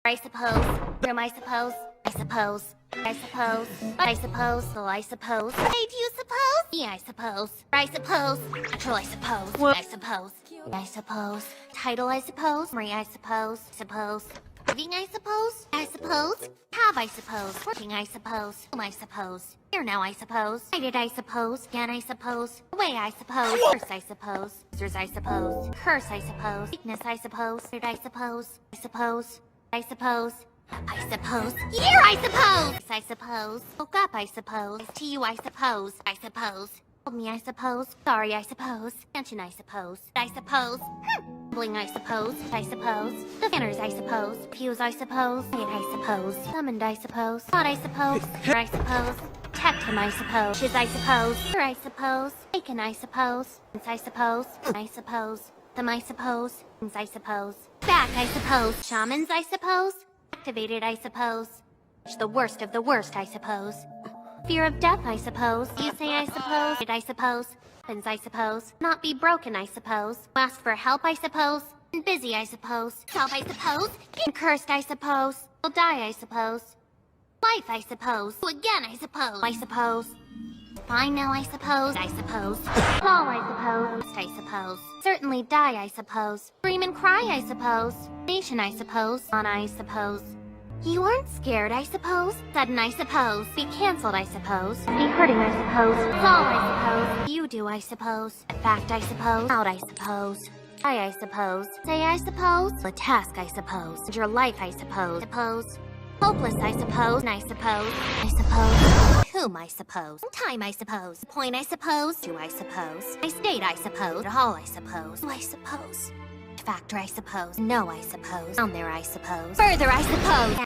I suppose. From I suppose. I suppose. I suppose. I suppose. So I suppose. Hey, do you suppose? Yeah, I suppose. I suppose. Actual, I suppose. What? I suppose. I suppose. Title, I suppose. Marie, I suppose. Suppose. Living, I suppose. I suppose. Have, I suppose. Working, I suppose. Whom, I suppose. Here now, I suppose. I did, I suppose. Again, I suppose. Away, I suppose. Curse, I suppose. Scissors, I suppose. Curse, I suppose. Weakness, I suppose. Did, I suppose. I suppose. I suppose. I suppose. Here, I suppose. I suppose. Woke up, I suppose. To you, I suppose. I suppose. Told me, I suppose. Sorry, I suppose. Mention, I suppose. I suppose. Bling, I suppose. I suppose. The banners, I suppose. Pews, I suppose. It, I suppose. Summoned, I suppose. Thought, I suppose. I suppose. Kept him, I suppose. Shiz, I suppose. Here, I suppose. Bacon, I suppose. I suppose. I suppose. Them, I suppose. Things, I suppose. Back, I suppose. Shamans, I suppose. Activated, I suppose. The worst of the worst, I suppose. Fear of death, I suppose. You say, I suppose. Did, I suppose. Weapons, I suppose. Not be broken, I suppose. Ask for help, I suppose. And busy, I suppose. Self, I suppose. And cursed, I suppose. Will die, I suppose. Life, I suppose. Again, I suppose. I suppose. Fine now, I suppose. I suppose. Fall, I suppose. I suppose. Certainly die, I suppose. Scream and cry, I suppose. Nation, I suppose. On, I suppose. You aren't scared, I suppose. Sudden, I suppose. Be cancelled, I suppose. Be hurting, I suppose. Fall, I suppose. You do, I suppose. Fact, I suppose. Out, I suppose. I suppose. Say, I suppose. A task, I suppose. And your life, I suppose. Suppose. Hopeless, I suppose. And I suppose. I suppose. Whom, I suppose. Time, I suppose. Point, I suppose. Do, I suppose. I state, I suppose. All, I suppose. I suppose. Factor, I suppose. No, I suppose. Down there, I suppose. Further, I suppose.